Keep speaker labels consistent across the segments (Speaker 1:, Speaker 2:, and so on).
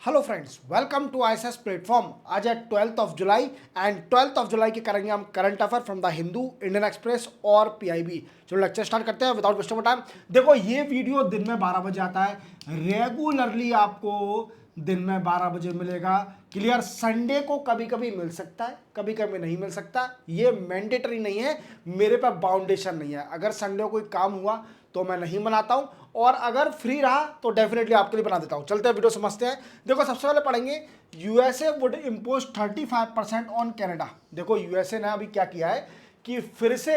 Speaker 1: Hello friends, welcome to ISS platform. आज है 12th of July and 12th of July के करेंगे हम current affair from the Hindu, Indian Express और PIB. चलो लेक्चर स्टार्ट करते हैं विदाउट वेस्टिंग टाइम। देखो ये वीडियो दिन में 12 बजे आता है, रेगुलरली आपको दिन में 12 बजे मिलेगा। क्लियर। संडे को कभी कभी मिल सकता है, कभी कभी नहीं मिल सकता, ये मैंडेटरी नहीं है, मेरे पे बाउंडेशन नहीं है। अगर संडे को कोई काम हुआ तो मैं नहीं बनाता हूं, और अगर फ्री रहा तो डेफिनेटली आपके लिए बना देता हूं। चलते हैं वीडियो समझते हैं। देखो सबसे पहले पढ़ेंगे USA would impose 35% on Canada. देखो यूएसए ने अभी क्या किया है कि फिर से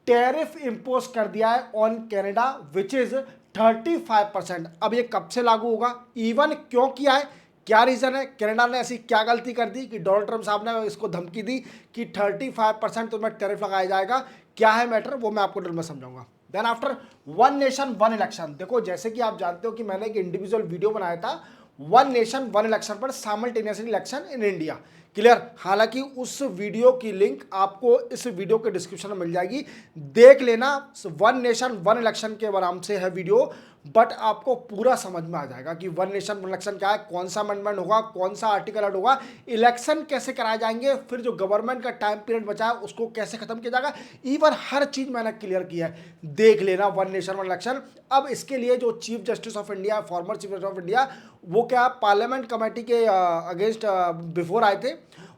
Speaker 1: टैरिफ इम्पोज कर दिया है ऑन कनाडा विच इज 35%। अब ये कब से लागू होगा, इवन क्यों किया है, क्या रीजन है, कनाडा ने ऐसी क्या गलती कर दी कि डोनाल्ड ट्रंप साहब ने इसको धमकी दी कि 35% तुम्हें टैरिफ लगाया जाएगा। क्या है मैटर वो मैं आपको डिटेल में समझाऊंगा। Then after one nation one election. देखो जैसे कि आप जानते हो कि मैंने एक इंडिविजुअल वीडियो बनाया था वन नेशन वन इलेक्शन पर, simultaneously election in India. Clear. हालांकि उस वीडियो की लिंक आपको इस वीडियो के डिस्क्रिप्शन में मिल जाएगी, देख लेना। वन नेशन वन इलेक्शन के नाम से है वीडियो, बट आपको पूरा समझ में आ जाएगा कि वन नेशन वन इलेक्शन क्या है, कौन सा अमेंडमेंट होगा, कौन सा आर्टिकल ऐड होगा, इलेक्शन कैसे कराए जाएंगे, फिर जो गवर्नमेंट का टाइम पीरियड बचा है उसको कैसे खत्म किया जाएगा। इवन हर चीज मैंने क्लियर किया है, देख लेना वन नेशन वन इलेक्शन। अब इसके लिए जो chief justice of India, former chief justice of India, वो क्या पार्लियामेंट कमेटी के अगेंस्ट बिफोर आए थे,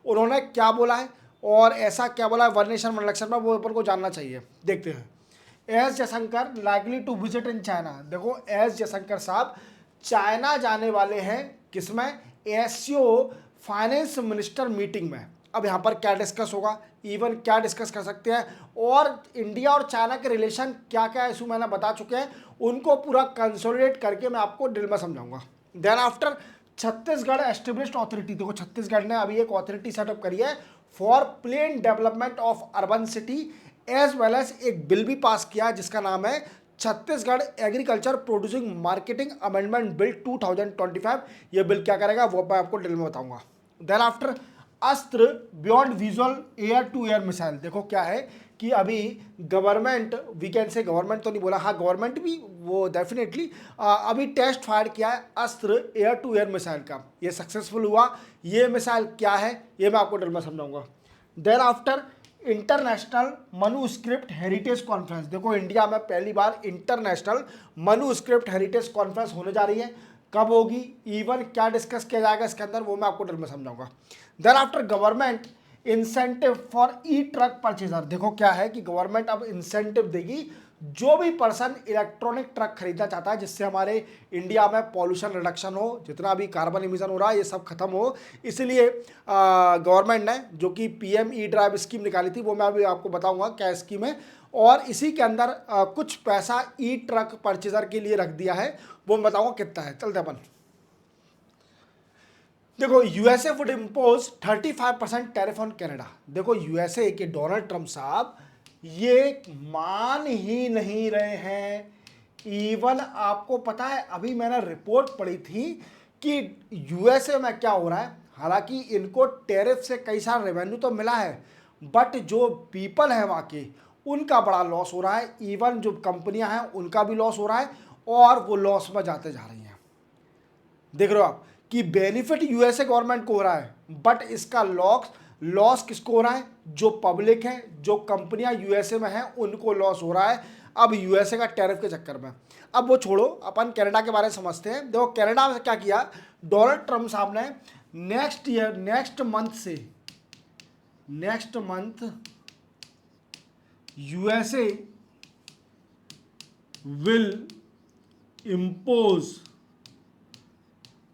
Speaker 1: उन्होंने क्या बोला है और ऐसा क्या बोला है वन नेशन वन इलेक्शन में, वो अपन को जानना चाहिए। देखते हैं। S Jaishankar likely to visit in China. देखो एस जयशंकर साहब चाइना जाने वाले हैं, किसमें, एससीओ फाइनेंस मिनिस्टर मीटिंग में। अब यहाँ पर क्या डिस्कस होगा, इवन क्या डिस्कस कर सकते हैं, और इंडिया और चाइना के रिलेशन क्या क्या इशू मैंने बता चुके हैं, उनको पूरा कंसोलिडेट करके मैं आपको डिटेल में समझाऊंगा। Then after Chhattisgarh established authority. देखो छत्तीसगढ़ ने अभी एक अथॉरिटी सेटअप करी है for plan development of urban city, as well as एक बिल भी पास किया जिसका नाम है Chhattisgarh agriculture producing marketing amendment bill 2025। ये बिल क्या करेगा वो मैं आपको डिटेल में बताऊंगा। Then after Astra beyond visual air to air missile. देखो क्या है कि अभी government, we can say government तो नहीं बोला, हाँ गवर्नमेंट भी वो डेफिनेटली अभी टेस्ट फायर किया है अस्त्र एयर टू एयर मिसाइल का, ये सक्सेसफुल हुआ। ये मिसाइल क्या है ये मैं आपको डिटेल में समझाऊंगा। Then after international manuscript heritage conference. देखो इंडिया में पहली बार इंटरनेशनल मनुस्क्रिप्ट हेरिटेज कॉन्फ्रेंस होने जा रही है, कब होगी, इवन क्या डिस्कस किया जाएगा इसके अंदर, वो मैं आपको डिटेल में समझाऊंगा। Then after government incentive for E truck purchaser. देखो क्या है कि गवर्नमेंट अब इंसेंटिव देगी जो भी पर्सन इलेक्ट्रॉनिक ट्रक खरीदना चाहता है, जिससे हमारे इंडिया में पॉल्यूशन रिडक्शन हो, जितना भी कार्बन इमिशन हो रहा है ये सब खत्म हो। इसलिए गवर्नमेंट ने जो कि पीएम ई ड्राइव स्कीम निकाली थी, वो मैं अभी आपको बताऊंगा क्या स्कीम है, और इसी के अंदर कुछ पैसा ई ट्रक परचेजर के लिए रख दिया है, वो मैं बताऊंगा कितना है। चलते अपन। देखो USA would impose 35% tariff on Canada. देखो यूएसए के डोनाल्ड ट्रंप साहब ये मान ही नहीं रहे हैं। इवन आपको पता है अभी मैंने रिपोर्ट पढ़ी थी कि यूएसए में क्या हो रहा है, हालांकि इनको टैरिफ से कई सारा रेवेन्यू तो मिला है, बट जो पीपल है वहाँ के उनका बड़ा लॉस हो रहा है। इवन जो कंपनियां हैं उनका भी लॉस हो रहा है, और वो लॉस में जाते जा रही हैं। देख रहे हो आप कि बेनिफिट यूएसए गवर्नमेंट को हो रहा है, बट इसका लॉस लॉस किसको हो रहा है, जो पब्लिक है, जो कंपनियां यूएसए में हैं उनको लॉस हो रहा है अब यूएसए का टैरिफ के चक्कर में। अब वो छोड़ो, अपन कनाडा के बारे में समझते हैं। देखो कनाडा में क्या किया डोनाल्ड ट्रंप साहब ने, next year next month USA will impose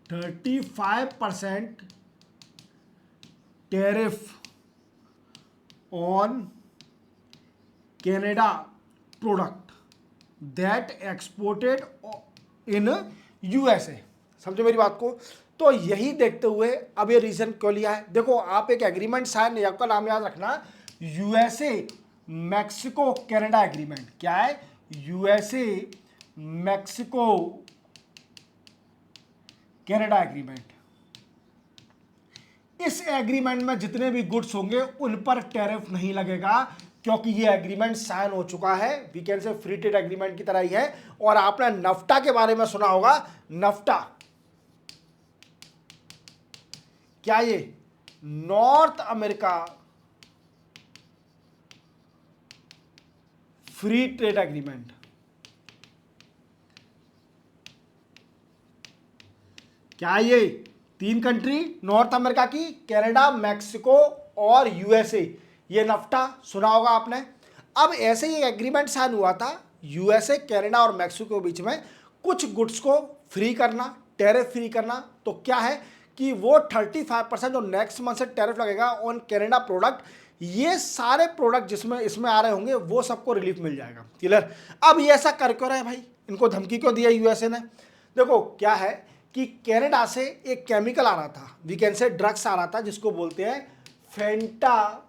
Speaker 1: 35% tariff on Canada product that exported in USA। समझो मेरी बात को। तो यही देखते हुए अब ये रीजन क्यों लिया है, देखो आप एक एग्रीमेंट साइन, आपका नाम याद रखना, यूएसए मैक्सिको कनाडा एग्रीमेंट। क्या है, यूएसए मैक्सिको कनाडा एग्रीमेंट। इस एग्रीमेंट में जितने भी गुड्स होंगे उन पर टैरिफ नहीं लगेगा, क्योंकि ये एग्रीमेंट साइन हो चुका है, we can say free trade agreement की तरह ही है। और आपने नफ्टा के बारे में सुना होगा, नफ्टा क्या ये north America free trade agreement, क्या ये 3 कंट्री नॉर्थ अमेरिका की, कनाडा, मैक्सिको और यूएसए, ये नफ्टा सुना होगा आपने। अब ऐसे ही एग्रीमेंट साइन हुआ था यूएसए, कनाडा और मैक्सिको के बीच में, कुछ गुड्स को फ्री करना, टैरिफ फ्री करना। तो क्या है कि वो 35% जो नेक्स्ट मंथ से टैरिफ लगेगा ऑन कनाडा प्रोडक्ट, ये सारे प्रोडक्ट जिसमें इसमें आ रहे होंगे वो सबको रिलीफ मिल जाएगा। क्लियर। अब ये ऐसा कर क्यों रहे हैं भाई, इनको धमकी क्यों दिया यूएसए ने? देखो क्या है कि कनाडा से एक केमिकल आ रहा था, वी कैन से ड्रग्स आ रहा था, जिसको बोलते हैं फेंटानिल।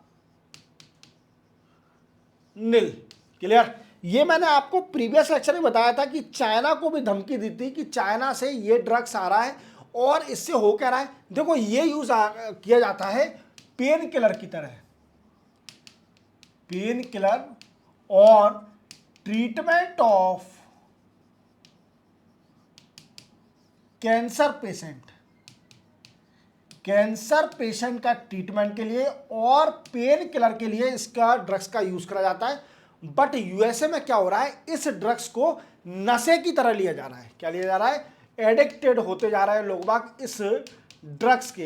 Speaker 1: क्लियर। ये मैंने आपको प्रीवियस लेक्चर में बताया था कि चाइना को भी धमकी दी थी कि चाइना से ये ड्रग्स आ रहा है और इससे हो क्या रहा है। देखो ये यूज किया जाता है पेन किलर की तरह, पेन किलर और treatment of cancer patient, cancer patient का ट्रीटमेंट के लिए और पेन किलर के लिए इसका ड्रग्स का यूज करा जाता है। बट यूएसए में क्या हो रहा है, इस ड्रग्स को नशे की तरह लिया जा रहा है। क्या लिया जा रहा है? एडिक्टेड होते जा रहे हैं लोग बाग, इस ड्रग्स के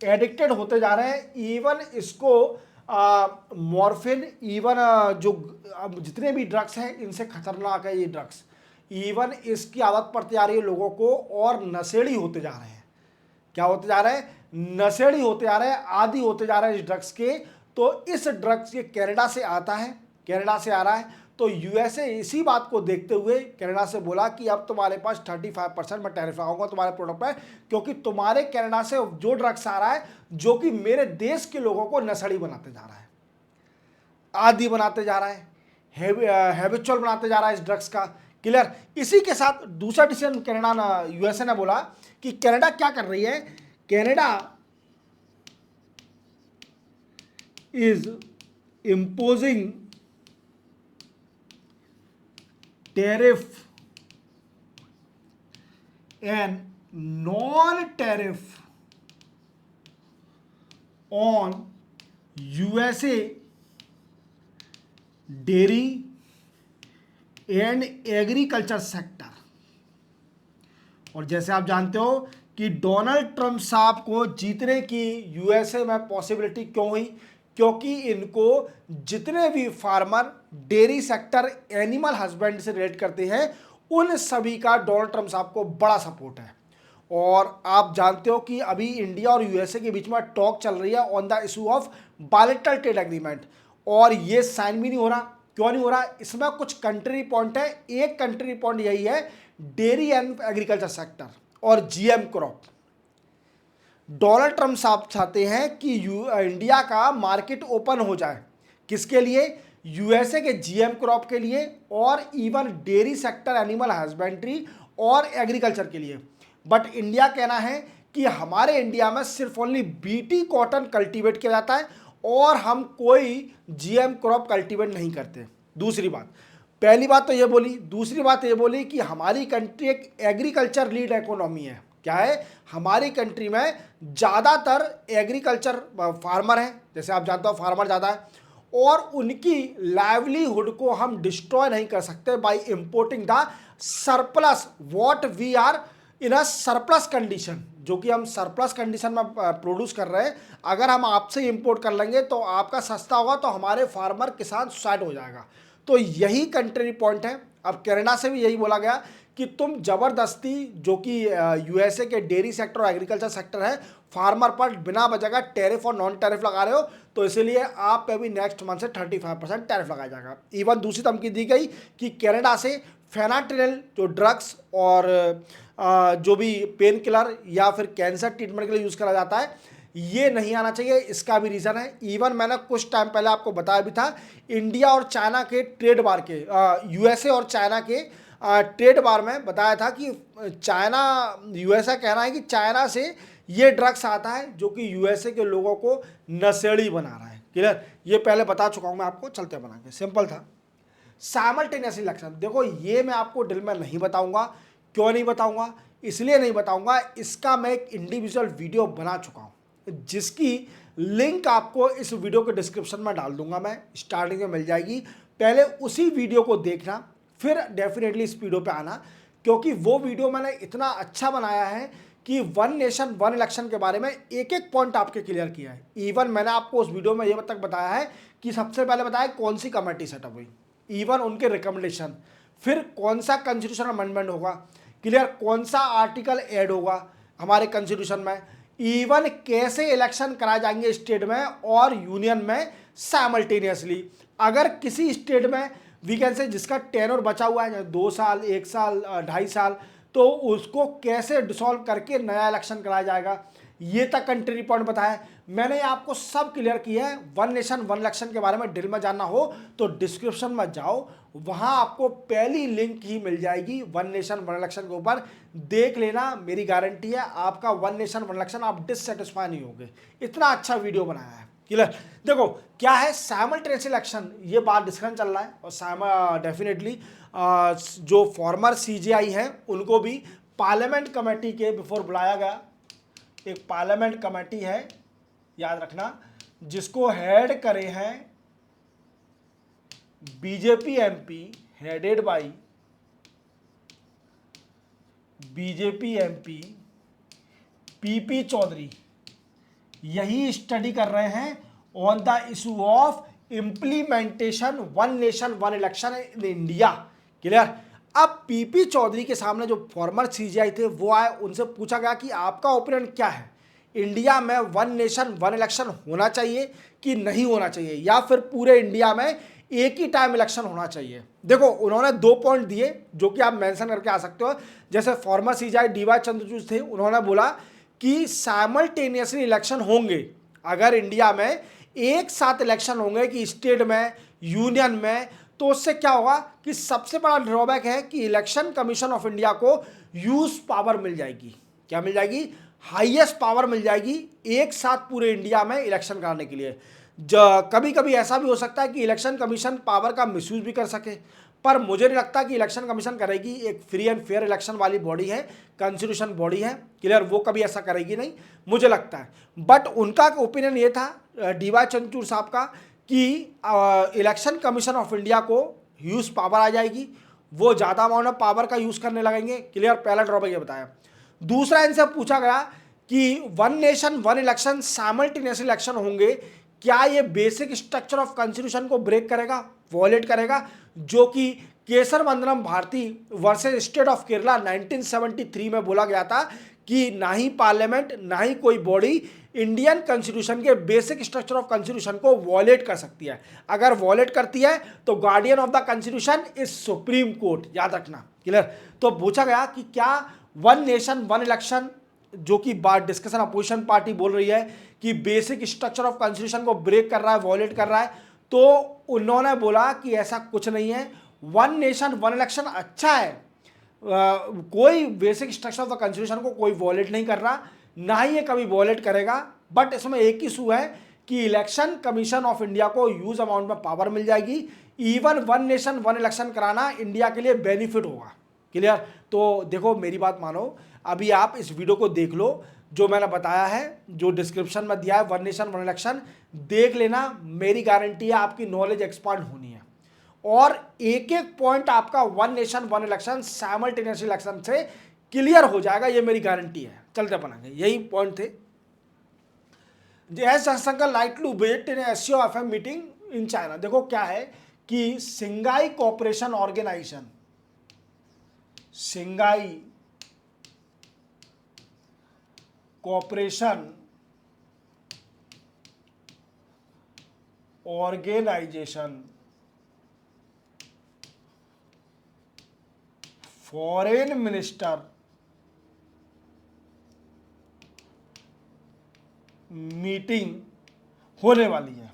Speaker 1: एडिक्टेड होते जा रहे हैं। इवन इसको मॉर्फिन, इवन जो जितने भी ड्रग्स हैं इनसे खतरनाक है ये ड्रग्स। इवन इसकी आदत पड़ती जा रही है लोगों को और नशेड़ी होते जा रहे हैं। क्या होते जा रहे हैं? नशेड़ी होते जा रहे हैं, आदी होते जा रहे हैं इस ड्रग्स के। तो इस ड्रग्स ये कनाडा से आता है, कनाडा से आ रहा है। तो यूएसए इसी बात को देखते हुए कनाडा से बोला कि अब तुम्हारे पास 35% मैं टैरिफ लगाऊंगा तुम्हारे प्रोडक्ट पर, क्योंकि तुम्हारे कनाडा से जो ड्रग्स आ रहा है जो कि मेरे देश के लोगों को नशेड़ी बनाते जा रहा है, आदी बनाते जा रहा है, हैबिचुअल बनाते जा रहा है इस ड्रग्स का। क्लियर। इसी के साथ दूसरा डिसीजन कनाडा यूएसए ने बोला कि कनाडा क्या कर रही है, Canada is imposing tariff and non tariff on USA dairy and agriculture sector. और जैसे आप जानते हो कि डोनाल्ड ट्रंप साहब को जीतने की यूएसए में पॉसिबिलिटी क्यों हुई, क्योंकि इनको जितने भी farmer dairy sector, animal husband से रिलेट करते हैं, उन सभी का डोनाल्ड ट्रंप साहब को बड़ा सपोर्ट है। और आप जानते हो कि अभी इंडिया और यूएसए के बीच में टॉक चल रही है on the issue of bilateral trade agreement, और ये साइन भी नहीं हो रहा। क्यों नहीं हो रहा? इसमें कुछ कंट्री पॉइंट है। एक कंट्री पॉइंट यही है, डेयरी एंड एग्रीकल्चर सेक्टर और जीएम क्रॉप। डोनाल्ड ट्रंप साहब चाहते हैं कि इंडिया का मार्केट ओपन हो जाए, किसके लिए? यूएसए के जीएम क्रॉप के लिए और even dairy sector, animal husbandry और एग्रीकल्चर के लिए। बट इंडिया कहना है कि हमारे इंडिया में सिर्फ ओनली बीटी कॉटन कल्टीवेट किया जाता है और हम कोई जीएम क्रॉप कल्टीवेट नहीं करते। दूसरी बात, पहली बात तो ये बोली, दूसरी बात ये बोली कि हमारी कंट्री एक एग्रीकल्चर लीड इकोनॉमी है। क्या है? हमारी कंट्री में ज़्यादातर एग्रीकल्चर फार्मर हैं, जैसे आप जानते हो फार्मर ज़्यादा है, और उनकी लाइवलीहुड को हम डिस्ट्रॉय नहीं कर सकते by importing the surplus what we are in a surplus condition, जो कि हम सरप्लस कंडीशन में प्रोड्यूस कर रहे हैं। अगर हम आपसे इंपोर्ट कर लेंगे तो आपका सस्ता होगा, तो हमारे फार्मर किसान सुसाइड हो जाएगा। तो यही कंट्री पॉइंट है। अब कनाडा से भी यही बोला गया कि तुम जबरदस्ती, जो कि यूएसए के डेयरी सेक्टर और एग्रीकल्चर सेक्टर है, फार्मर पर बिना वजह का टैरिफ और नॉन टैरिफ लगा रहे हो, तो इसलिए आप पे भी नेक्स्ट मंथ से 35% टैरिफ लगाया जाएगा। इवन दूसरी धमकी दी गई कि कनाडा से फेनाटिनिल जो ड्रग्स और जो भी पेन किलर या फिर कैंसर ट्रीटमेंट के लिए यूज़ करा जाता है, ये नहीं आना चाहिए। इसका भी रीज़न है। इवन मैंने कुछ टाइम पहले आपको बताया भी था, इंडिया और चाइना के ट्रेड बार के, यूएसए और चाइना के ट्रेड बार में बताया था कि चाइना, यूएसए कहना है कि चाइना से ये ड्रग्स आता है जो कि यूएसए के लोगों को नशेड़ी बना रहा है। क्लियर। ये पहले बता चुका हूँ मैं आपको, चलते बना के, सिंपल था। साइमल्टेनियस इलेक्शन, देखो ये मैं आपको डिटेल में नहीं बताऊंगा। क्यों नहीं बताऊंगा? इसलिए नहीं बताऊंगा, इसका मैं एक इंडिविजुअल वीडियो बना चुका हूं, जिसकी लिंक आपको इस वीडियो के डिस्क्रिप्शन में डाल दूंगा, मैं स्टार्टिंग में मिल जाएगी। पहले उसी वीडियो को देखना, फिर डेफिनेटली इस वीडियो पे आना, क्योंकि वो वीडियो मैंने इतना अच्छा बनाया है कि वन नेशन वन इलेक्शन के बारे में एक एक पॉइंट आपके क्लियर किया है। इवन मैंने आपको उस वीडियो में ये तक बताया है कि सबसे पहले बताया कौन सी कमेटी सेटअप हुई, इवन उनके रिकमेंडेशन, फिर कौन सा कॉन्स्टिट्यूशन अमेंडमेंट होगा, क्लियर, कौन सा आर्टिकल ऐड होगा हमारे कॉन्स्टिट्यूशन में, इवन कैसे इलेक्शन कराए जाएंगे स्टेट में और यूनियन में साइमल्टेनियसली। अगर किसी स्टेट में वी कैन से जिसका टेन्योर बचा हुआ है 2 साल, 1 साल, 2.5 साल, तो उसको कैसे डिसॉल्व करके नया इलेक्शन कराया जाएगा, ये तक कंट्री पॉइंट बताया। मैंने आपको सब क्लियर किया है। वन नेशन वन इलेक्शन के बारे में डिटेल में जानना हो तो डिस्क्रिप्शन में जाओ, वहां आपको पहली लिंक ही मिल जाएगी वन नेशन वन इलेक्शन के ऊपर, देख लेना। मेरी गारंटी है आपका वन नेशन वन इलेक्शन आप डिससेटिस्फाई नहीं होगे, इतना अच्छा वीडियो बनाया है। क्लियर, देखो क्या है साइमल्टेनियस इलेक्शन, ये बात डिस्कशन चल रहा है, और डेफिनेटली जो फॉर्मर सीजेआई है उनको भी पार्लियामेंट कमेटी के बिफोर बुलाया गया। एक पार्लियामेंट कमेटी है, याद रखना, जिसको हेड करे हैं BJP MP, headed by BJP MP PP Chaudhary. यही स्टडी कर रहे हैं on the issue of implementation one nation one election in India. Clear, अब पीपी चौधरी के सामने जो फॉर्मर सीजीआई थे वो आए, उनसे पूछा गया कि आपका ओपिनियन क्या है, इंडिया में वन नेशन वन इलेक्शन होना चाहिए कि नहीं होना चाहिए, या फिर पूरे इंडिया में एक ही टाइम इलेक्शन होना चाहिए। देखो उन्होंने 2 पॉइंट दिए जो कि आप मेंशन करके आ सकते हो। जैसे फॉर्मर सीजीआई डीवाई चंद्रचूड़ थे, उन्होंने बोला कि साइमल्टेनियसली इलेक्शन होंगे, अगर इंडिया में एक साथ इलेक्शन होंगे कि स्टेट में यूनियन में, तो उससे क्या होगा कि सबसे बड़ा ड्रॉबैक है कि इलेक्शन कमीशन ऑफ इंडिया को यूज पावर मिल जाएगी। क्या मिल जाएगी? हाईएस्ट पावर मिल जाएगी एक साथ पूरे इंडिया में इलेक्शन कराने के लिए। कभी कभी ऐसा भी हो सकता है कि इलेक्शन कमीशन पावर का मिसयूज भी कर सके, पर मुझे नहीं लगता कि इलेक्शन कमीशन करेगी। एक फ्री एंड फेयर इलेक्शन वाली बॉडी है, कॉन्स्टिट्यूशन बॉडी है, क्लियर, वो कभी ऐसा करेगी नहीं मुझे लगता है। बट उनका ओपिनियन ये था डीवाई चंद्रचूड़ साहब का कि इलेक्शन कमीशन ऑफ इंडिया को यूज पावर आ जाएगी, वो ज़्यादा अमाउंट ऑफ पावर का यूज़ करने लगेंगे। क्लियर, पहला ड्रॉबैक ये बताया। दूसरा इनसे पूछा गया कि one nation one election simultaneous election होंगे, क्या ये बेसिक स्ट्रक्चर ऑफ कॉन्स्टिट्यूशन को ब्रेक करेगा, वॉयलेट करेगा, जो कि केसरमंदरम Bharati versus state of Kerala 1973 में बोला गया था कि ना ही पार्लियामेंट ना ही कोई बॉडी इंडियन कॉन्स्टिट्यूशन के बेसिक स्ट्रक्चर ऑफ कॉन्स्टिट्यूशन को वॉयलेट कर सकती है। अगर वॉयलेट करती है तो guardian of the constitution is supreme court, याद रखना। क्लियर, तो पूछा गया कि क्या वन नेशन वन इलेक्शन, जो कि बात डिस्कशन अपोजिशन पार्टी बोल रही है कि बेसिक स्ट्रक्चर ऑफ कॉन्स्टिट्यूशन को ब्रेक कर रहा है, वॉयलेट कर रहा है, तो उन्होंने बोला कि ऐसा कुछ नहीं है, वन नेशन वन इलेक्शन अच्छा है, कोई basic structure of the constitution को कोई वॉयलेट नहीं कर रहा, ना ही ये कभी वॉयलेट करेगा। बट इसमें एक इशू है कि इलेक्शन कमीशन ऑफ इंडिया को ह्यूज अमाउंट में पावर मिल जाएगी, even one nation one election कराना इंडिया के लिए बेनिफिट होगा। क्लियर, तो देखो मेरी बात मानो, अभी आप इस वीडियो को देख लो, जो मैंने बताया है, जो डिस्क्रिप्शन में दिया है वन नेशन वन इलेक्शन, देख लेना। मेरी गारंटी है आपकी नॉलेज एक्सपांड होनी है, और एक एक पॉइंट आपका one nation one election simultaneous election से क्लियर हो जाएगा, ये मेरी गारंटी है। चलते अपना यही पॉइंट थे। S Jaishankar like to visit in SCO FM meeting in China. देखो क्या है कि Shanghai cooperation organisation, Shanghai cooperation organisation foreign minister meeting होने वाली है,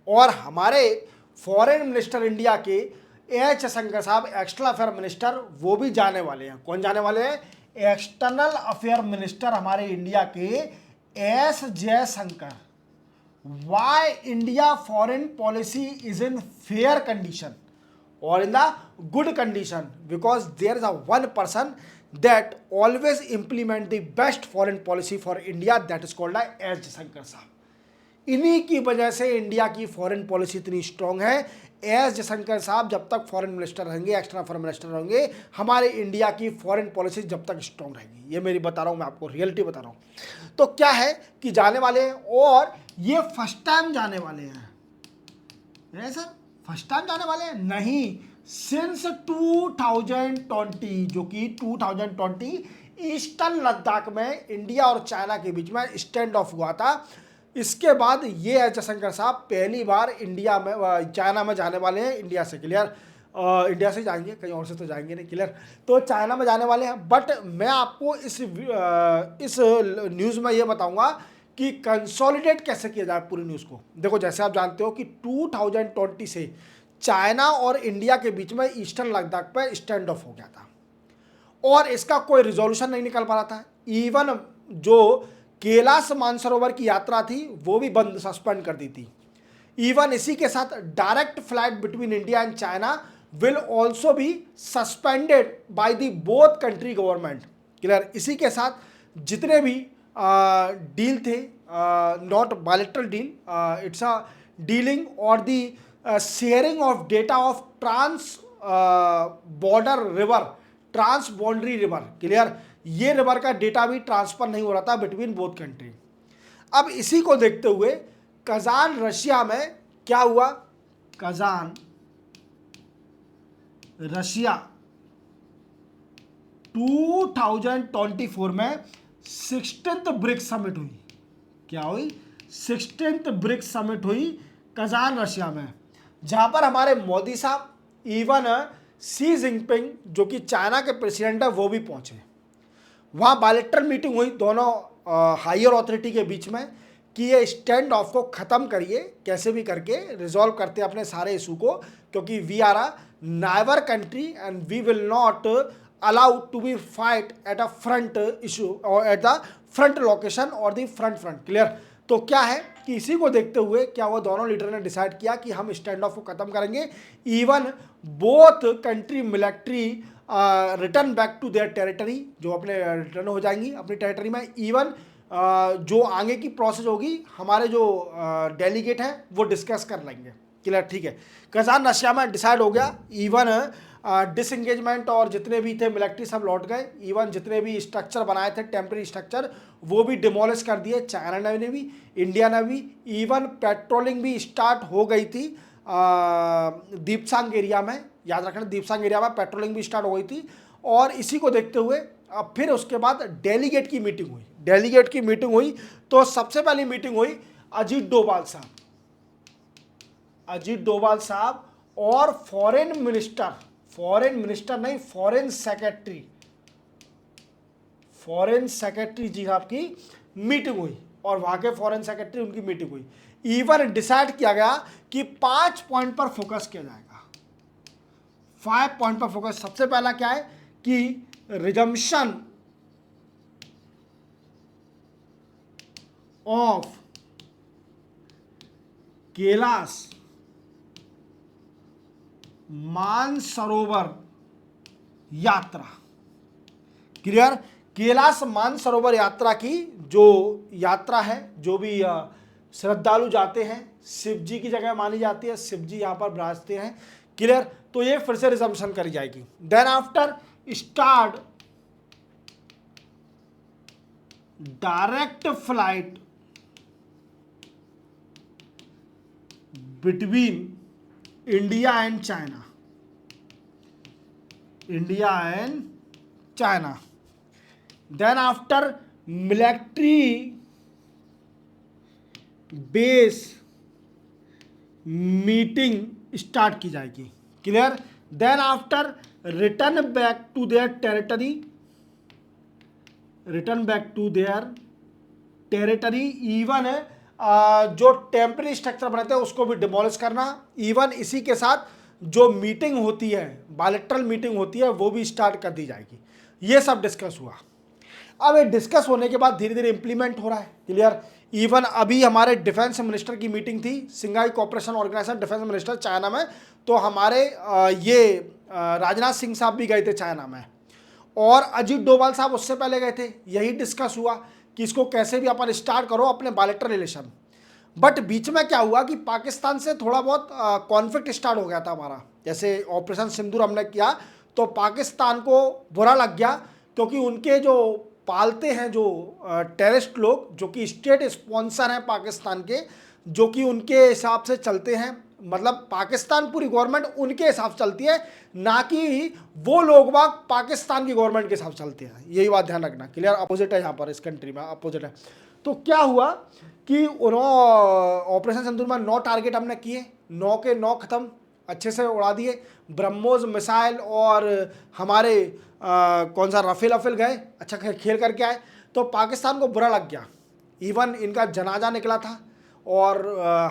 Speaker 1: और हमारे फॉरेन मिनिस्टर इंडिया के एच जयशंकर साहब, एक्सटर्नल अफेयर मिनिस्टर, वो भी जाने वाले हैं। कौन जाने वाले हैं? एक्सटर्नल अफेयर मिनिस्टर हमारे इंडिया के S Jaishankar. Why India foreign policy is in fair condition और in the good condition, because there is a one person that always implement the best foreign policy for India, that is called S Jaishankar साहब। इन्हीं की वजह से India की foreign policy इतनी strong है। S Jaishankar साहब जब तक फॉरेन मिनिस्टर रहेंगे, एक्सटर्नल फॉरेन मिनिस्टर रहेंगे, हमारे इंडिया की फॉरेन पॉलिसी जब तक स्ट्रांग रहेगी। ये मेरी बता रहा हूँ, मैं आपको रियलिटी बता रहा हूँ। तो क्या है कि जाने वाले हैं, और ये फर्स्ट टाइम जाने वाले हैं। सर फर्स्ट टाइम जाने वाले हैं? नहीं, सिंस 2020, जो कि 2020 ईस्टर्न लद्दाख में इंडिया और चाइना के बीच में स्टैंड ऑफ हुआ था। इसके बाद ये एस जयशंकर साहब पहली बार इंडिया में, चाइना में जाने वाले हैं। इंडिया से क्लियर, इंडिया से जाएंगे, कहीं और से तो जाएंगे नहीं, क्लियर। तो चाइना में जाने वाले हैं। बट मैं आपको इस न्यूज़ में ये बताऊंगा कि कंसोलिडेट कैसे किया जाए पूरी न्यूज़ को। देखो, जैसे आप जानते हो कि 2020 से चाइना और इंडिया के बीच में ईस्टर्न लद्दाख पर स्टैंड ऑफ हो गया था, और इसका कोई रिजोल्यूशन नहीं निकल पा रहा था। इवन जो कैलाश मानसरोवर की यात्रा थी वो भी बंद, सस्पेंड कर दी थी। इवन इसी के साथ direct flight between India and China will also be suspended by the both country government, clear. इसी के साथ जितने भी डील थे, not bilateral deal, it's a dealing और the sharing of data of trans border river, trans boundary river, clear. ये river का data भी ट्रांसफर नहीं हो रहा था बिटवीन बोथ कंट्री। अब इसी को देखते हुए कजान रशिया में क्या हुआ? कजान रशिया 2024 में 16th ब्रिक्स समिट हुई। क्या हुई? 16th ब्रिक्स समिट हुई कजान रशिया में, जहां पर हमारे मोदी साहब, इवन शी जिनपिंग जो कि चाइना के प्रेसिडेंट है, वो भी पहुंचे। वहाँ बायलैटरल मीटिंग हुई दोनों हायर अथॉरिटी के बीच में कि ये स्टैंड ऑफ को ख़त्म करिए, कैसे भी करके रिजॉल्व करते हैं अपने सारे इशू को, क्योंकि we are a neighbour country and we will not allow to be fight at a front issue और एट द फ्रंट लोकेशन और द फ्रंट, क्लियर। तो क्या है कि इसी को देखते हुए क्या हुआ, दोनों लीडर ने डिसाइड किया कि हम स्टैंड ऑफ को ख़त्म करेंगे। Even both country military return back to their territory, जो अपने रिटर्न हो जाएंगी अपनी टेरिटरी में। इवन जो आगे की प्रोसेस होगी, हमारे जो डेलीगेट हैं वो डिस्कस कर लेंगे, क्लियर, ठीक है। कजान रशिया में डिसाइड हो गया। इवन डिसएंगेजमेंट और जितने भी थे मिलिट्री सब लौट गए। इवन जितने भी स्ट्रक्चर बनाए थे टेम्प्रेरी स्ट्रक्चर, वो भी डिमोलिश कर दिए, चाइना ने भी, इंडिया ने भी। इवन पेट्रोलिंग भी स्टार्ट हो गई थी दीपसांग एरिया में, याद रखना, दीपसांग एरिया में पेट्रोलिंग भी स्टार्ट हो गई थी। और इसी को देखते हुए अब फिर उसके बाद डेलीगेट की मीटिंग हुई। डेलीगेट की मीटिंग हुई तो सबसे पहली मीटिंग हुई अजीत डोभाल साहब, अजीत डोभाल साहब और फॉरेन मिनिस्टर नहीं, फॉरेन सेक्रेटरी जी आपकी मीटिंग हुई, और वहां के फॉरेन सेक्रेटरी उनकी मीटिंग हुई। इवन डिसाइड किया गया कि 5 पॉइंट पर फोकस किया जाएगा। 5 पॉइंट पर फोकस। सबसे पहला क्या है कि रिजम्पशन ऑफ कैलाश मानसरोवर यात्रा, क्लियर। कैलाश मानसरोवर यात्रा की जो यात्रा है, जो भी श्रद्धालु जाते हैं, शिव जी की जगह मानी जाती है, शिव जी यहाँ पर विराजते हैं, क्लियर। तो ये फिर से रिजम्पशन करी जाएगी। Then after start direct flight between India and China, then after military base meeting start की जाएगी, clear. Then after return back to their territory, even जो टेम्परेरी स्ट्रक्चर बनाते हैं उसको भी डिमोलिश करना। इवन इसी के साथ जो मीटिंग होती है, बायलैटरल मीटिंग होती है, वो भी स्टार्ट कर दी जाएगी। ये सब डिस्कस हुआ। अब ये डिस्कस होने के बाद धीरे धीरे इंप्लीमेंट हो रहा है, क्लियर। इवन अभी हमारे डिफेंस मिनिस्टर की मीटिंग थी, Shanghai cooperation organisation defence minister China में, तो हमारे ये राजनाथ सिंह साहब भी गए थे चाइना में। और अजीत डोभाल साहब उससे पहले गए थे, यही डिस्कस हुआ कि इसको कैसे भी अपन स्टार्ट करो अपने बायलैटरल रिलेशन। बट बीच में क्या हुआ कि पाकिस्तान से थोड़ा बहुत कॉन्फ्लिक्ट स्टार्ट हो गया था हमारा, जैसे ऑपरेशन सिंदूर हमने किया तो पाकिस्तान को बुरा लग गया, क्योंकि उनके जो पालते हैं जो टेररिस्ट लोग जो कि स्टेट स्पॉन्सर हैं पाकिस्तान के, जो कि उनके हिसाब से चलते हैं, मतलब पाकिस्तान पूरी गवर्नमेंट उनके हिसाब से चलती है, ना कि वो लोग बाग पाकिस्तान की गवर्नमेंट के हिसाब से चलते हैं। यही बात ध्यान रखना, क्लियर, अपोजिट है यहाँ पर, इस कंट्री में अपोजिट है। तो क्या हुआ कि उन्होंने ऑपरेशन सिंदूर में 9 टारगेट हमने किए, 9 के 9 खत्म, अच्छे से उड़ा दिए। ब्रह्मोस मिसाइल और हमारे कौन सा राफेल अफेल गए, अच्छा खेल करके आए। तो पाकिस्तान को बुरा लग गया, इवन इनका जनाजा निकला था और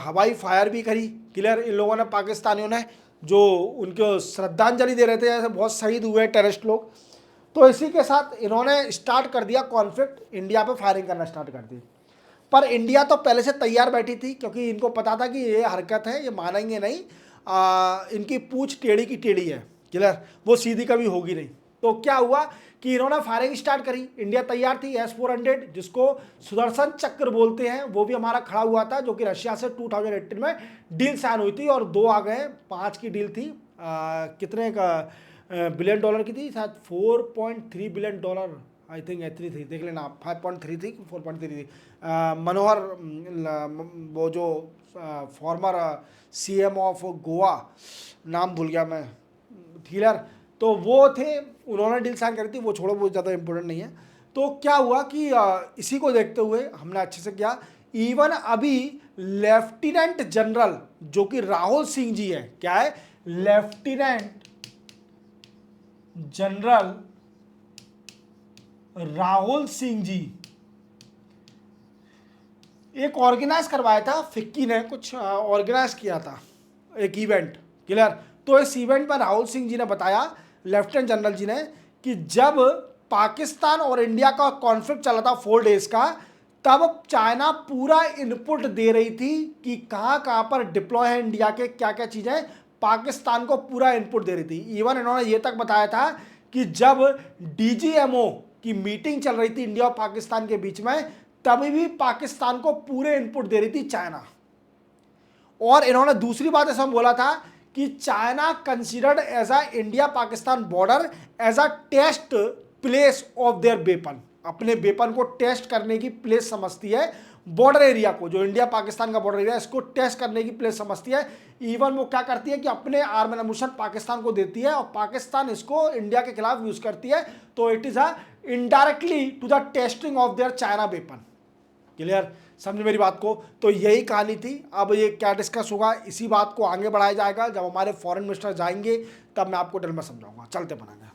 Speaker 1: हवाई फायर भी करी, क्लियर। इन लोगों ने, पाकिस्तानियों ने, जो उनको श्रद्धांजलि दे रहे थे, जैसे बहुत शहीद हुए टेररिस्ट लोग, तो इसी के साथ इन्होंने स्टार्ट कर दिया कॉन्फ्लिक्ट, इंडिया पे फायरिंग करना स्टार्ट कर दी। पर इंडिया तो पहले से तैयार बैठी थी, क्योंकि इनको पता था कि ये हरकत है, ये मानेंगे नहीं, इनकी पूंछ टेढ़ी की टेढ़ी है, क्लियर, वो सीधी कभी होगी नहीं। तो क्या हुआ कि इन्होंने फायरिंग स्टार्ट करी, इंडिया तैयार थी। S-400 जिसको सुदर्शन चक्र बोलते हैं वो भी हमारा खड़ा हुआ था, जो कि रशिया से 2018 में डील साइन हुई थी और 2 आ गए, 5 की डील थी। कितने का बिलियन डॉलर की थी, शायद $4.3 बिलियन, आई थिंक इतनी थी, देख लेना आप, 5.3 थी, 4.3 थी। मनोहर वो जो फॉर्मर CM ऑफ गोवा, नाम भूल गया मैं, क्लियर, तो वो थे, उन्होंने डील साइन करी थी, वो छोड़ो, वो ज़्यादा इंपॉर्टेंट नहीं है। तो क्या हुआ कि इसी को देखते हुए हमने अच्छे से किया। इवन अभी लेफ्टिनेंट जनरल जो कि राहुल सिंह जी है, क्या है, लेफ्टिनेंट जनरल राहुल सिंह जी, एक ऑर्गेनाइज करवाया था, फिक्की ने कुछ ऑर्गेनाइज किया था एक इवेंट, क्लियर। तो इस इवेंट में राहुल सिंह जी ने बताया, लेफ्टिनेंट जनरल जी ने, कि जब पाकिस्तान और इंडिया का कॉन्फ्लिक्ट चला था 4 डेज का, तब चाइना पूरा इनपुट दे रही थी कि कहाँ कहाँ पर डिप्लॉय है इंडिया के, क्या क्या चीज़ें, पाकिस्तान को पूरा इनपुट दे रही थी। इवन इन्होंने ये तक बताया था कि जब DGMO की मीटिंग चल रही थी इंडिया और पाकिस्तान के बीच में, तभी भी पाकिस्तान को पूरे इनपुट दे रही थी चाइना। और इन्होंने दूसरी बात ऐसा बोला था कि China considered as a India Pakistan border as a test place of their weapon, अपने वेपन को टेस्ट करने की प्लेस समझती है, बॉर्डर एरिया को, जो इंडिया पाकिस्तान का बॉर्डर एरिया है, इसको टेस्ट करने की प्लेस समझती है। इवन वो क्या करती है कि अपने आर्म एंड एम्यूनिशन पाकिस्तान को देती है और पाकिस्तान इसको इंडिया के खिलाफ यूज करती है। तो it is a indirectly to the testing of their China weapon, clear, समझ मेरी बात को। तो यही कहानी थी। अब ये क्या डिस्कस होगा, इसी बात को आगे बढ़ाया जाएगा, जब हमारे फॉरेन मिनिस्टर जाएंगे तब मैं आपको डिटेल में समझाऊंगा। चलते बनाएंगे।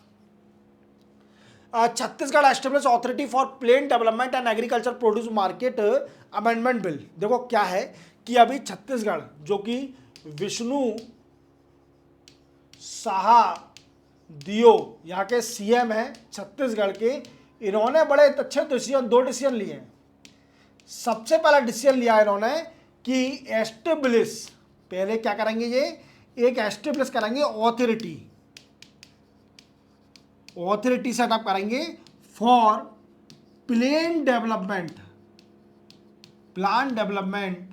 Speaker 1: Chhattisgarh establish authority for plan development and agriculture produce market amendment bill. देखो क्या है कि अभी छत्तीसगढ़, जो कि विष्णु साहा दियो यहाँ के CM हैं छत्तीसगढ़ के, इन्होंने बड़े अच्छे डिसीजन, 2 डिसीजन लिए हैं। सबसे पहला डिसीजन लिया इन्होंने कि एस्टेब्लिश, पहले क्या करेंगे, ये एक एस्टेब्लिश करेंगे ऑथोरिटी सेटअप करेंगे for plan development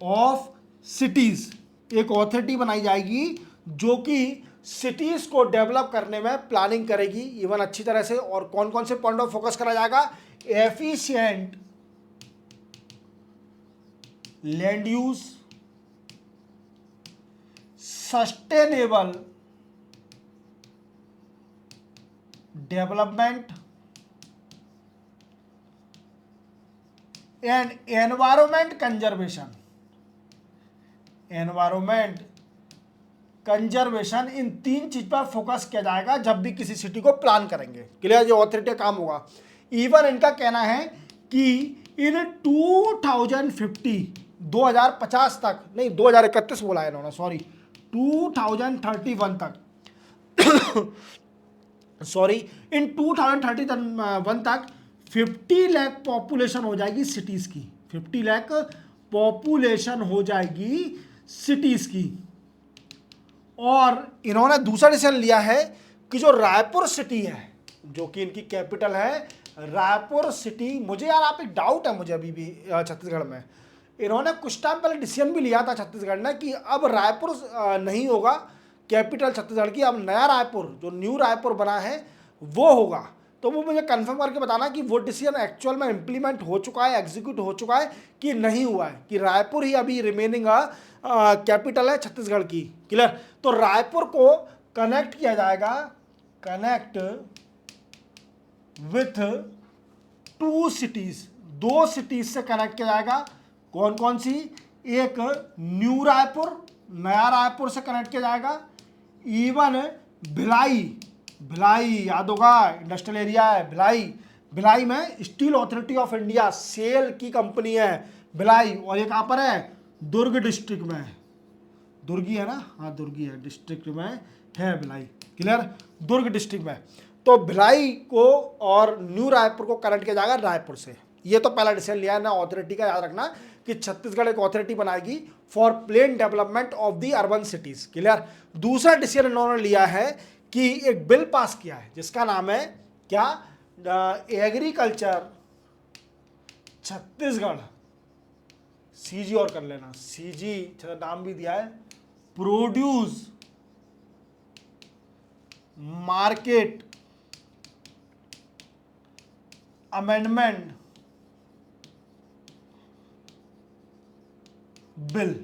Speaker 1: of cities. एक ऑथोरिटी बनाई जाएगी जो कि सिटीज को डेवलप करने में प्लानिंग करेगी, इवन अच्छी तरह से। और कौन कौन से पॉइंट ऑफ फोकस करा जाएगा, efficient land use, sustainable development and environment conservation. इन 3 चीज पर फोकस किया जाएगा जब भी किसी सिटी को प्लान करेंगे, क्लियर, जो ऑथोरिटी काम होगा। इवन इनका कहना है कि इन 2050 तक, नहीं 2031 बोला है इन्होंने, सॉरी 2031 तक सॉरी इन 2031 तक 50 लाख पॉपुलेशन हो जाएगी सिटीज की, 50 लाख पॉपुलेशन हो जाएगी सिटीज की। और इन्होंने दूसरा डिसीजन लिया है कि जो रायपुर सिटी है, जो कि इनकी कैपिटल है रायपुर सिटी, मुझे यार आप एक डाउट है मुझे अभी भी छत्तीसगढ़ में, इन्होंने कुछ टाइम पहले डिसीजन भी लिया था छत्तीसगढ़ ने कि अब रायपुर नहीं होगा कैपिटल छत्तीसगढ़ की, अब नया रायपुर जो न्यू रायपुर बना है वो होगा। तो वो मुझे कंफर्म करके बताना कि वो डिसीजन एक्चुअल में इम्प्लीमेंट हो चुका है, एग्जीक्यूट हो चुका है कि नहीं हुआ है, कि रायपुर ही अभी रिमेनिंग कैपिटल है छत्तीसगढ़ की। क्लियर? तो रायपुर को कनेक्ट किया जाएगा, कनेक्ट विथ 2 सिटीज, 2 सिटीज से कनेक्ट किया जाएगा। कौन कौन सी? एक न्यू रायपुर, नया रायपुर से कनेक्ट किया जाएगा। इवन भिलाई, भिलाई याद होगा इंडस्ट्रियल एरिया है भिलाई, भिलाई में steel authority of India SAIL की कंपनी है भिलाई, और ये कहाँ पर है? दुर्ग डिस्ट्रिक्ट में, दुर्गी है ना, हाँ दुर्गी है डिस्ट्रिक्ट में है भिलाई। क्लियर? दुर्ग डिस्ट्रिक्ट में। तो भिलाई को और न्यू रायपुर को कनेक्ट किया जाएगा रायपुर से। ये तो पहला डिसीजन लिया है ना अथॉरिटी का, याद रखना कि छत्तीसगढ़ एक अथॉरिटी बनाएगी for plan development of the urban cities. Clear? दूसरा डिसीजन इन्होंने लिया है कि एक बिल पास किया है जिसका नाम है क्या? एग्रीकल्चर छत्तीसगढ़, सीजी और कर लेना, सीजी नाम भी दिया है, प्रोड्यूस मार्केट अमेंडमेंट बिल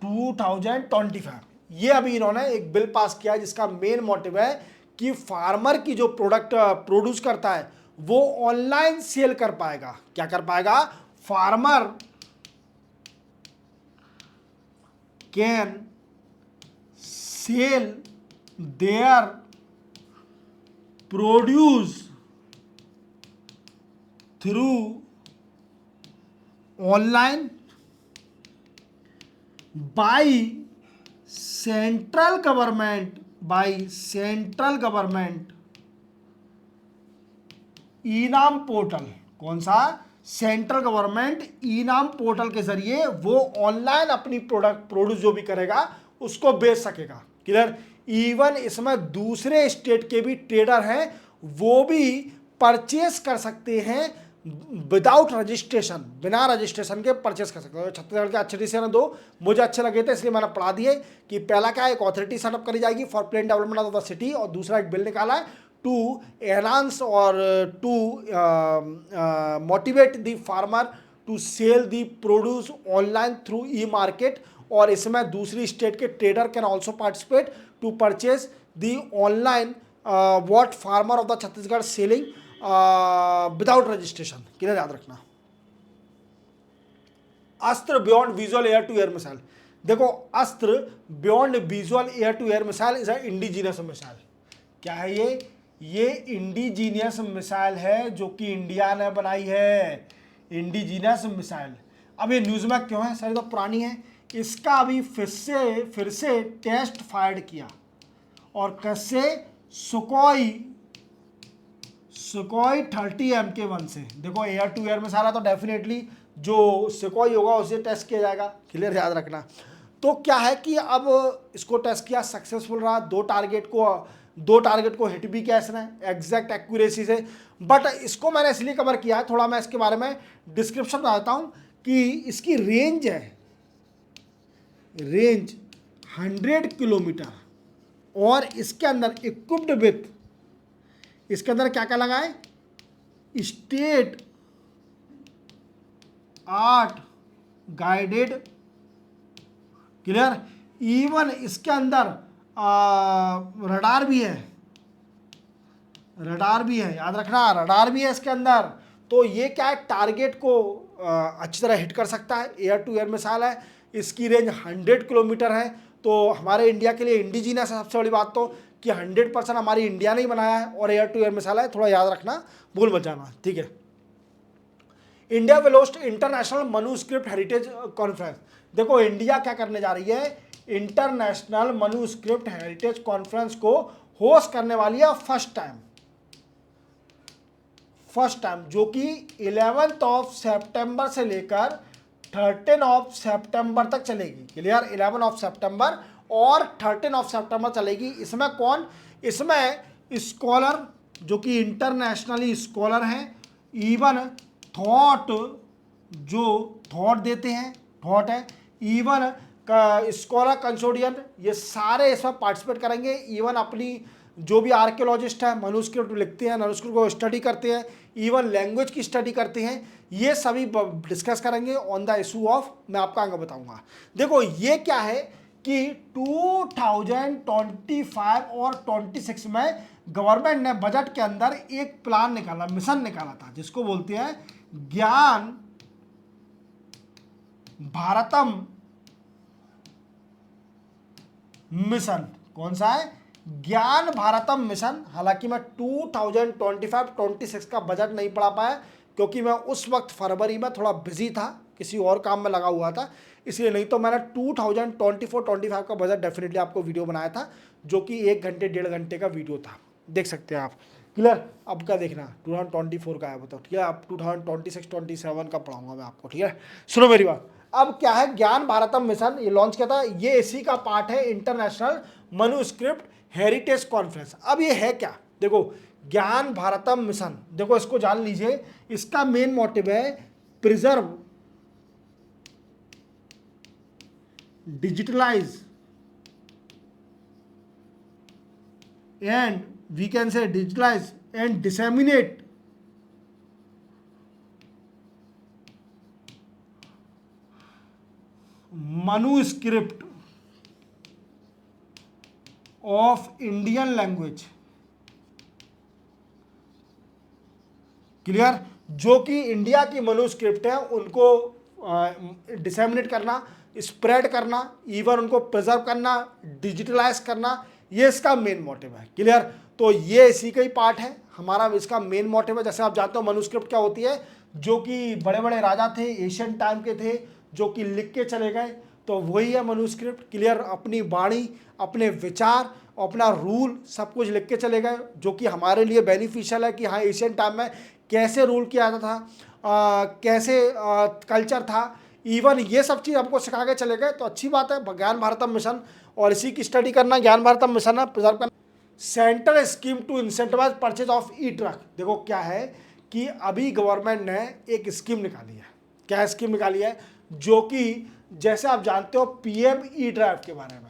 Speaker 1: 2025। ये अभी इन्होंने एक बिल पास किया है जिसका मेन मोटिव है कि फार्मर की जो प्रोडक्ट प्रोड्यूस करता है वो ऑनलाइन सेल कर पाएगा। क्या कर पाएगा? Farmer can sell their produce through online by central government, by central government eNAM portal. कौन सा? Central government eNAM portal के जरिए वो ऑनलाइन अपनी प्रोडक्ट प्रोड्यूस जो भी करेगा उसको बेच सकेगा। क्लियर? इवन इसमें दूसरे स्टेट के भी ट्रेडर हैं वो भी परचेस कर सकते हैं विदाउट रजिस्ट्रेशन, बिना रजिस्ट्रेशन के परचेस कर सकते हो। छत्तीसगढ़ के अच्छे डिसीजन दो मुझे अच्छे लगे थे इसलिए मैंने पढ़ा दिए कि पहला क्या है, एक अथॉरिटी सेटअप करी जाएगी for plan development of the city, और दूसरा एक बिल निकाला है टू एनहांस और to motivate the farmer to sell the produce online through E market, और इसमें दूसरी स्टेट के trader can also participate to purchase the online what farmer of the Chhattisgarh selling without registration. Clear? याद रखना। Astra beyond visual air to air missile. देखो Astra beyond visual air to air missile is a indigenous missile. क्या है ये indigenous missile है जो कि India ने बनाई है, इंडिजीनियस मिसाइल। अब ये न्यूज़ में क्यों है? सर तो पुरानी है, इसका अभी फिर से टेस्ट फायर किया, और कैसे? सुकोई 30 MK1 से। देखो एयर टू एयर मिसाइल है तो डेफिनेटली जो सुकोई होगा उसे टेस्ट किया जाएगा। क्लियर? याद रखना। तो क्या है कि अब इसको टेस्ट किया, सक्सेसफुल रहा, दो टारगेट को हिट भी किया इसने एग्जैक्ट एक्यूरेसी से। बट इसको मैंने इसलिए कवर किया है, थोड़ा मैं इसके बारे में डिस्क्रिप्शन में बताता हूँ कि इसकी रेंज है, रेंज 100 किलोमीटर, और इसके अंदर इक्विप्ड विथ, इसके अंदर क्या क्या लगा है? State art guided. Clear? Even इसके अंदर रडार भी है, रडार भी है, याद रखना रडार भी है इसके अंदर। तो ये क्या है? टारगेट को अच्छी तरह हिट कर सकता है, एयर टू एयर मिसाइल है, इसकी रेंज 100 किलोमीटर है। तो हमारे इंडिया के लिए इंडिजीनियस है सबसे बड़ी बात तो कि 100% हमारी इंडिया ने ही बनाया है, और एयर टू एयर मिसाइल है, थोड़ा याद रखना, भूल मत जाना। ठीक है? India will host international manuscript heritage conference. देखो इंडिया क्या करने जा रही है? इंटरनेशनल मनुस्क्रिप्ट हेरिटेज कॉन्फ्रेंस को होस्ट करने वाली है फर्स्ट टाइम, जो कि 11 सितंबर से लेकर 13 तक चलेगी। क्लियर, 11 और 13 चलेगी। इसमें कौन, इसमें स्कॉलर जो कि इंटरनेशनली स्कॉलर हैं, इवन थॉट जो थॉट देते हैं, थॉट है, इवन का स्कॉलर कंसोर्टियम, ये सारे इसमें पार्टिसिपेट करेंगे। इवन अपनी जो भी आर्कियोलॉजिस्ट है, मनुस्क्रिप्ट लिखते हैं, मनुस्क्रिप्ट को स्टडी करते हैं, इवन लैंग्वेज की स्टडी करते हैं, ये सभी डिस्कस करेंगे ऑन द इशू ऑफ, मैं आपको आगे बताऊंगा। देखो ये क्या है कि 2025 और 26 में गवर्नमेंट ने बजट के अंदर एक प्लान निकाला, मिशन निकाला था, जिसको बोलते हैं ज्ञान भारतम मिशन। कौन सा है? ज्ञान भारतम मिशन। हालांकि मैं 2025-26 का बजट नहीं पढ़ा पाया क्योंकि मैं उस वक्त फरवरी में थोड़ा बिजी था, किसी और काम में लगा हुआ था, इसलिए। नहीं तो मैंने 2024-25 का बजट डेफिनेटली आपको वीडियो बनाया था, जो कि 1 घंटे 1.5 घंटे का वीडियो था, देख सकते हैं आप। क्लियर, अब क्या देखना 2024 का है बताओ, ठीक है। अब 2026-27 का पढ़ाऊंगा मैं आपको, ठीक है। सुनो मेरी बात, अब क्या है ज्ञान भारतम मिशन, ये लॉन्च किया था, ये इसी का पार्ट है इंटरनेशनल मनुस्क्रिप्ट हेरिटेज कॉन्फ्रेंस। अब ये है क्या, देखो ज्ञान भारतम मिशन, देखो इसको जान लीजिए। इसका मेन मोटिव है preserve, digitalise and we can say digitalise and disseminate manuscript of Indian language. Clear, जो कि इंडिया की मनुस्क्रिप्ट है उनको डिसेमिनेट करना, स्प्रेड करना, इवन उनको प्रिजर्व करना, डिजिटलाइज करना, ये इसका मेन मोटिव है। क्लियर, तो ये इसी का ही पार्ट है हमारा, इसका मेन मोटिव है। जैसे आप जानते हो मनुस्क्रिप्ट क्या होती है, जो कि बड़े बड़े राजा थे, एशियन टाइम के थे, जो कि लिख के चले गए, तो वही है मनुस्क्रिप्ट। क्लियर, अपनी वाणी, अपने विचार, अपना रूल सब कुछ लिख के चले गए, जो कि हमारे लिए बेनिफिशियल है कि हाँ एशियन टाइम में कैसे रूल किया जाता था, कैसे कल्चर था, इवन ये सब चीज़ हमको सिखा के चले गए। तो अच्छी बात है ज्ञान भारतम मिशन, और इसी की स्टडी करना ज्ञान भारतम मिशन है, प्रिजर्व करना। Central scheme to incentivise purchase of E truck. देखो क्या है कि अभी गवर्नमेंट ने एक स्कीम निकाली है। क्या स्कीम निकाली है? जो कि जैसे आप जानते हो पीएम ई ड्राइव के बारे में।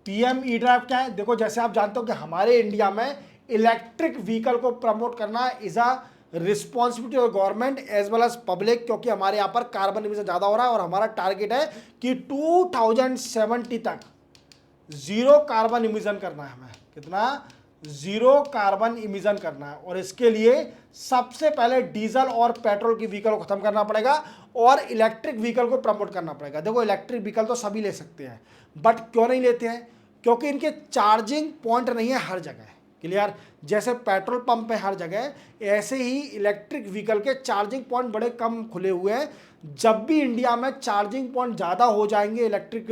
Speaker 1: पीएम ई ड्राइव क्या है? देखो जैसे आप जानते हो कि हमारे इंडिया में इलेक्ट्रिक व्हीकल को प्रमोट करना is a responsibility of government as well as public, क्योंकि हमारे यहाँ पर कार्बन इमिशन ज़्यादा हो रहा है और हमारा टारगेट है कि 2070 तक जीरो कार्बन इमिशन करना है हमें। कितना? जीरो कार्बन इमिशन करना है। और इसके लिए सबसे पहले डीजल और पेट्रोल की व्हीकल को खत्म करना पड़ेगा और इलेक्ट्रिक व्हीकल को प्रमोट करना पड़ेगा। देखो इलेक्ट्रिक व्हीकल तो सभी ले सकते हैं, बट क्यों नहीं लेते हैं? क्योंकि इनके चार्जिंग पॉइंट नहीं है हर जगह। क्लियर, जैसे पेट्रोल पंप है हर जगह, ऐसे ही इलेक्ट्रिक व्हीकल के चार्जिंग पॉइंट बड़े कम खुले हुए हैं। जब भी इंडिया में चार्जिंग पॉइंट ज़्यादा हो जाएंगे इलेक्ट्रिक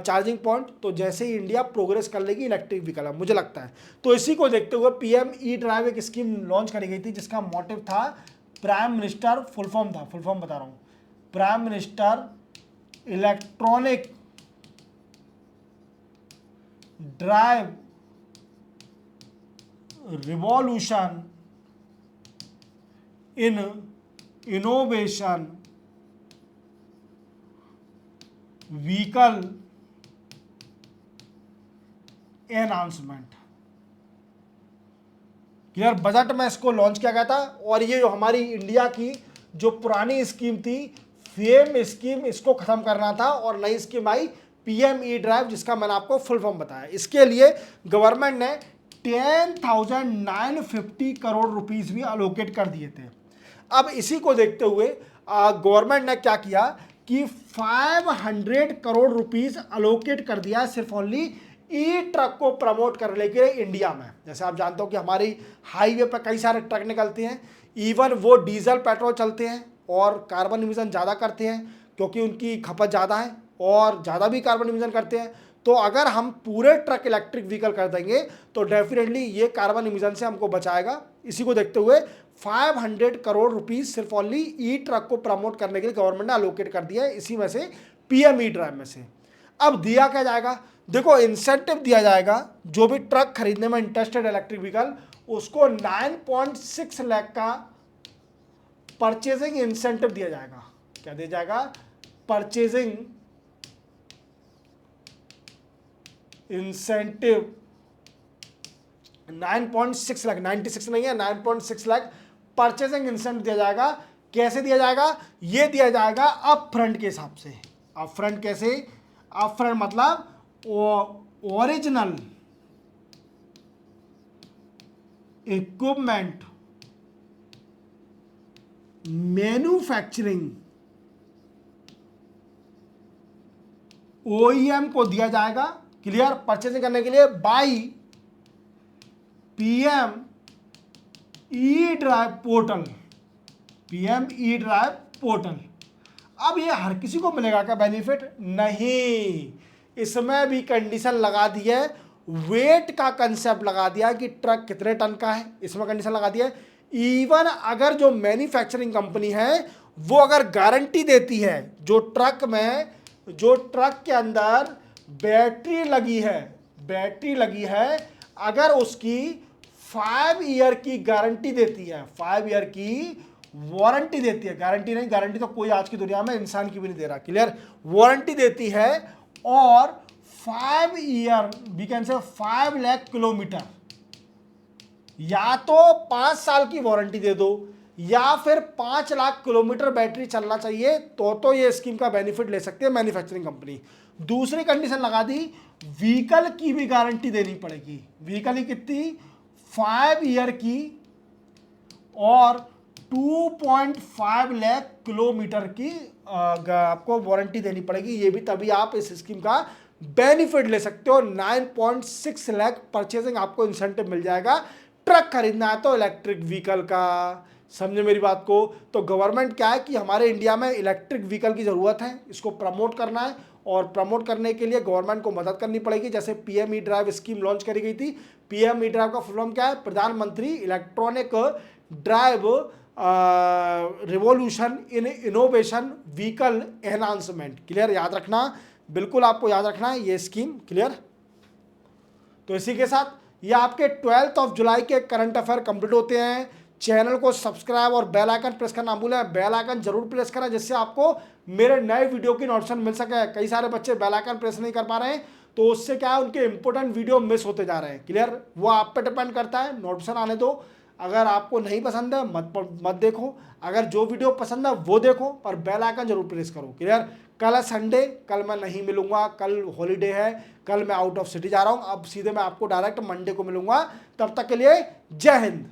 Speaker 1: चार्जिंग पॉइंट, तो जैसे ही इंडिया प्रोग्रेस कर लेगी इलेक्ट्रिक व्हीकल है, मुझे लगता है। तो इसी को देखते हुए पीएम ई ड्राइव एक स्कीम लॉन्च करी गई थी, जिसका मोटिव था प्राइम मिनिस्टर, फुल फॉर्म बता रहा हूँ, prime minister electronic drive revolution in innovation vehicle enhancement. Clear, budget में इसको लॉन्च किया गया था। और ये जो हमारी इंडिया की जो पुरानी स्कीम थी, फेम स्कीम, इसको खत्म करना था और नई स्कीम आई पीएम ई ड्राइव, जिसका मैंने आपको फुल फॉर्म बताया। इसके लिए गवर्नमेंट ने 10,950 करोड़ रुपीस भी अलोकेट कर दिए थे। अब इसी को देखते हुए गवर्नमेंट ने क्या किया कि 500 करोड़ रुपीस अलोकेट कर दिया सिर्फ ओनली ई ट्रक को प्रमोट करने के लिए इंडिया में। जैसे आप जानते हो कि हमारी हाईवे पर कई सारे ट्रक निकलते हैं, इवन वो डीजल पेट्रोल चलते हैं और कार्बन इमिशन ज़्यादा करते हैं क्योंकि उनकी खपत ज़्यादा है और ज़्यादा भी कार्बन इमिशन करते हैं। तो अगर हम पूरे ट्रक इलेक्ट्रिक व्हीकल कर देंगे तो डेफिनेटली ये कार्बन इमिशन से हमको बचाएगा। इसी को देखते हुए 500 करोड़ रुपीस सिर्फ ओनली ई ट्रक को प्रमोट करने के लिए गवर्नमेंट ने अलोकेट कर दिया है, इसी में से पीएम ई ड्राइव में से। अब दिया क्या जाएगा, देखो इंसेंटिव दिया जाएगा, जो भी ट्रक खरीदने में इंटरेस्टेड इलेक्ट्रिक व्हीकल उसको 9.6 लाख का परचेजिंग इंसेंटिव दिया जाएगा। क्या दिया जाएगा, परचेजिंग इंसेंटिव 9.6 लाख, 96 नहीं है, 9.6 लाख परचेजिंग इंसेंटिव दिया जाएगा। कैसे दिया जाएगा, ये दिया जाएगा अप फ्रंट के हिसाब से। अप फ्रंट कैसे, अप फ्रंट मतलब ओरिजिनल इक्विपमेंट मैन्युफैक्चरिंग ओईएम को दिया जाएगा, क्लियर, परचेजिंग करने के लिए by PM E drive portal, PM E drive portal. अब ये हर किसी को मिलेगा क्या बेनिफिट, नहीं, इसमें भी कंडीशन लगा दी है, वेट का कंसेप्ट लगा दिया कि ट्रक कितने टन का है, इसमें कंडीशन लगा दी है। इवन अगर जो मैन्युफैक्चरिंग कंपनी है वो अगर गारंटी देती है, जो ट्रक में, जो ट्रक के अंदर बैटरी लगी है, अगर उसकी 5 ईयर की गारंटी देती है, 5 ईयर की वारंटी देती है, गारंटी नहीं, गारंटी तो कोई आज की दुनिया में इंसान की भी नहीं दे रहा, क्लियर, वारंटी देती है, और 5 ईयर वी कैन से 5 लाख किलोमीटर, या तो 5 साल की वारंटी दे दो या फिर 5 लाख किलोमीटर बैटरी चलना चाहिए, तो ये स्कीम का बेनिफिट ले सकती है मैन्युफैक्चरिंग कंपनी। दूसरी कंडीशन लगा दी, व्हीकल की भी गारंटी देनी पड़ेगी। व्हीकल की कितनी, 5 ईयर की और 2.5 लाख किलोमीटर की आपको वारंटी देनी पड़ेगी। ये भी तभी आप इस स्कीम का बेनिफिट ले सकते हो। 9.6 लाख परचेजिंग आपको इंसेंटिव मिल जाएगा। ट्रक खरीदना है तो इलेक्ट्रिक व्हीकल का, समझे मेरी बात को। तो गवर्नमेंट क्या है कि हमारे इंडिया में इलेक्ट्रिक व्हीकल की ज़रूरत है, इसको प्रमोट करना है, और प्रमोट करने के लिए गवर्नमेंट को मदद करनी पड़ेगी। जैसे PM E drive scheme launch करी गई थी। पीएम ई ड्राइव का फुल फॉर्म क्या है, प्रधानमंत्री electronic drive revolution in innovation vehicle enhancement, clear, याद रखना, बिल्कुल आपको याद रखना है ये स्कीम, क्लियर। तो इसी के साथ ये आपके 12 जुलाई के करंट अफेयर कंप्लीट होते हैं। चैनल को सब्सक्राइब और बेल आइकन प्रेस करना भूलें, बेल आइकन जरूर प्रेस करें जिससे आपको मेरे नए वीडियो की नोटिफिकेशन मिल सके। कई सारे बच्चे बेल आइकन प्रेस नहीं कर पा रहे हैं, तो उससे क्या है, उनके इंपॉर्टेंट वीडियो मिस होते जा रहे हैं, क्लियर। वो आप पे डिपेंड करता है, नोटिफिकेशन आने दो। अगर आपको नहीं पसंद है मत देखो, अगर जो वीडियो पसंद है वो देखो, पर बेल आइकन जरूर प्रेस करो, क्लियर। कल है संडे, कल मैं नहीं मिलूंगा, कल हॉलीडे है, कल मैं आउट ऑफ सिटी जा रहा हूँ। अब सीधे मैं आपको डायरेक्ट मंडे को मिलूंगा। तब तक के लिए जय हिंद।